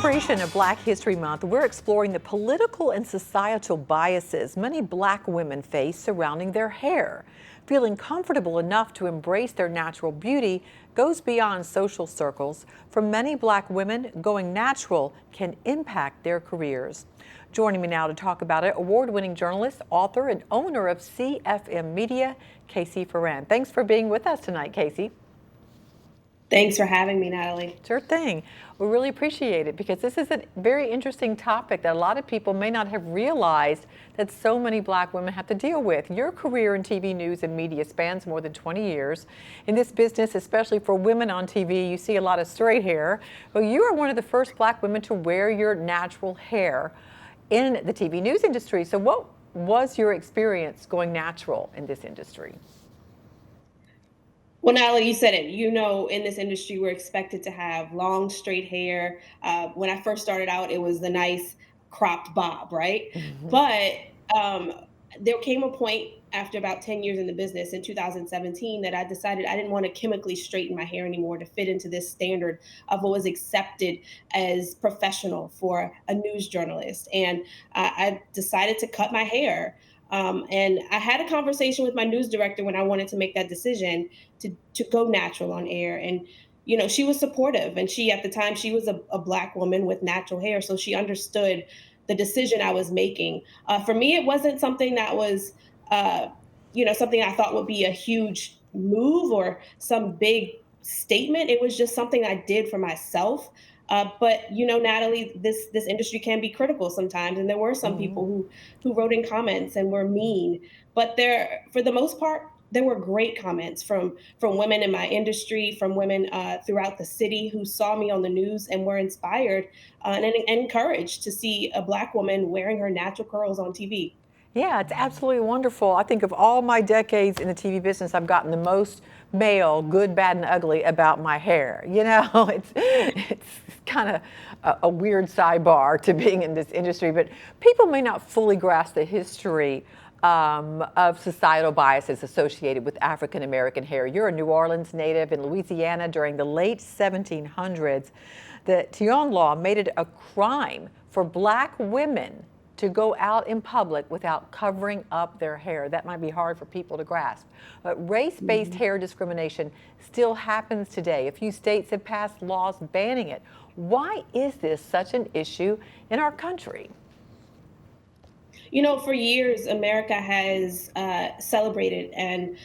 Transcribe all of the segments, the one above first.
celebration of Black History Month, we're exploring the political and societal biases many Black women face surrounding their hair. Feeling comfortable enough to embrace their natural beauty goes beyond social circles. For many Black women, going natural can impact their careers. Joining me now to talk about it, award-winning journalist, author, and owner of CFM Media, Casey Ferrand. Thanks for being with us tonight, Casey. Thanks for having me, Natalie. Sure thing. We really appreciate it because this is a very interesting topic that a lot of people may not have realized that so many Black women have to deal with. Your career in TV news and media spans more than 20 years. In this business, especially for women on TV, you see a lot of straight hair. Well, you are one of the first Black women to wear your natural hair in the TV news industry. So what was your experience going natural in this industry? Well, Natalie, you said it. You know, in this industry, we're expected to have long, straight hair. When I first started out, it was the nice cropped bob, right? Mhm. But um, there came a point after about 10 years in the business in 2017 that I decided I didn't want to chemically straighten my hair anymore to fit into this standard of what was accepted as professional for a news journalist. And I decided to cut my hair. And I had a conversation with my news director when I wanted to make that decision to go natural on air. And, you know, she was supportive. And she, at the time, she was a Black woman with natural hair. So she understood the decision I was making. For me, it wasn't something that was, uh, something I thought would be a huge move or some big statement. It was just something I did for myself. But you know, Natalie, this industry can be critical sometimes, and there were some Mhm. people who wrote in comments and were mean. But there, for the most part, there were great comments from women in my industry, from women throughout the city who saw me on the news and were inspired and encouraged to see a Black woman wearing her natural curls on TV. Yeah, it's absolutely wonderful. I think of all my decades in the TV business, I've gotten the most mail, good, bad, and ugly, about my hair. You know, it's kind of a weird sidebar to being in this industry, but people may not fully grasp the history of societal biases associated with African American hair. You're a New Orleans native in Louisiana during the late 1700s. The Tion law made it a crime for Black women to go out in public without covering up their hair. That might be hard for people to grasp. But race-based hair discrimination still happens today. A few states have passed laws banning it. Why is this such an issue in our country? You know, for years, America has celebrated and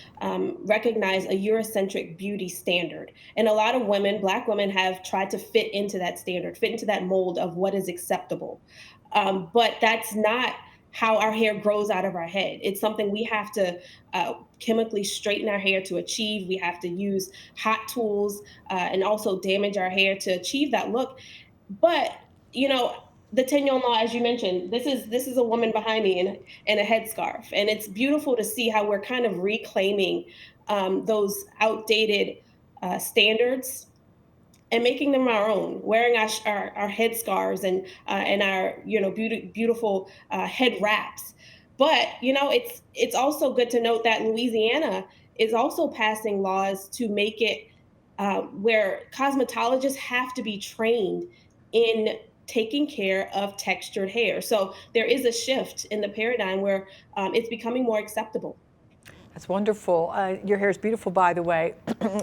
recognized a Eurocentric beauty standard. And a lot of women, Black women, have tried to fit into that standard, fit into that mold of what is acceptable. But that's not how our hair grows out of our head. It's something we have to chemically straighten our hair to achieve. We have to use hot tools and also damage our hair to achieve that look. But you know, the Tenyon law, as you mentioned, this is a woman behind me in a headscarf, and it's beautiful to see how we're kind of reclaiming those outdated standards and making them our own, wearing our headscarves and our beautiful head wraps. But you know, it's also good to note that Louisiana is also passing laws to make it where cosmetologists have to be trained in taking care of textured hair. So there is a shift in the paradigm where it's becoming more acceptable. That's wonderful. Your hair is beautiful, by the way.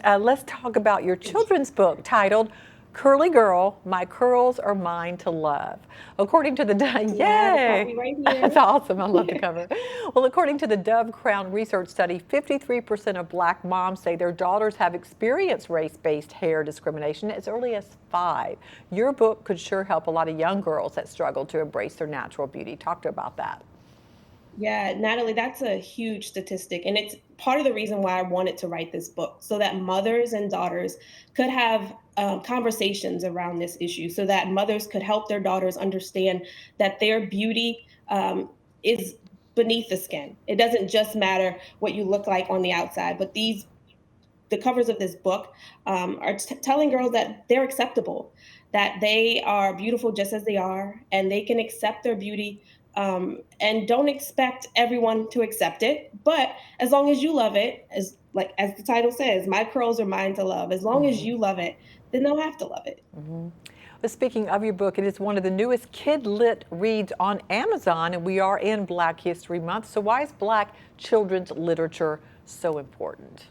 Let's talk about your Thank you. children's book titled Curly Girl, My Curls Are Mine to Love. According to the, Yeah, I have a yay, copy right that's here. awesome. I love the cover. Well, according to the Dove Crown research study, 53% of Black moms say their daughters have experienced race-based hair discrimination as early as 5. Your book could sure help a lot of young girls that struggle to embrace their natural beauty. Talk to about that. Yeah, Natalie, that's a huge statistic. And it's part of the reason why I wanted to write this book so that mothers and daughters could have conversations around this issue, so that mothers could help their daughters understand that their beauty is beneath the skin. It doesn't just matter what you look like on the outside, but the covers of this book are telling girls that they're acceptable, that they are beautiful just as they are, and they can accept their beauty and don't expect everyone to accept it. But as long as you love it, as the title says, my curls are mine to love. As long as Mhm. you love it, then they'll have to love it. Mhm. Well, speaking of your book, it is one of the newest kid-lit reads on Amazon, and we are in Black History Month. So why is Black children's literature so important?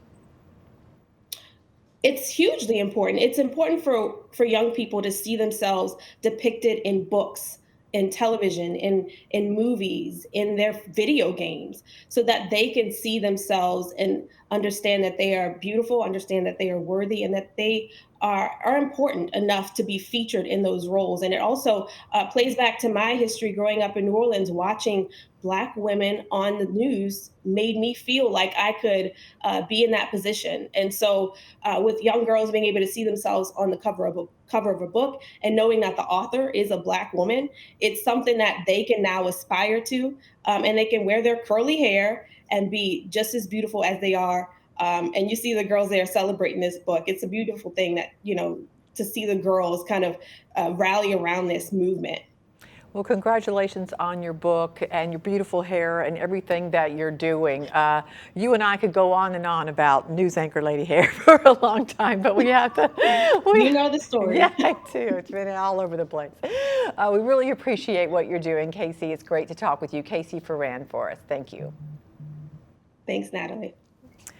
It's hugely important. It's important for young people to see themselves depicted in books, in television, in movies, in their video games, so that they can see themselves and understand that they are beautiful, understand that they are worthy, and that they are important enough to be featured in those roles. And it also plays back to my history growing up in New Orleans. Watching Black women on the news made me feel like I could be in that position. And so with young girls being able to see themselves on the cover of a book and knowing that the author is a Black woman, it's something that they can now aspire to, and they can wear their curly hair and be just as beautiful as they are. And you see the girls there celebrating this book. It's a beautiful thing that, to see the girls kind of rally around this movement. Well, congratulations on your book and your beautiful hair and everything that you're doing. You and I could go on and on about news anchor lady hair for a long time, but we have to. You know the story. Yeah, I do. It's been all over the place. We really appreciate what you're doing, Casey. It's great to talk with you. Casey Ferrand for us. Thank you. Thanks, Natalie.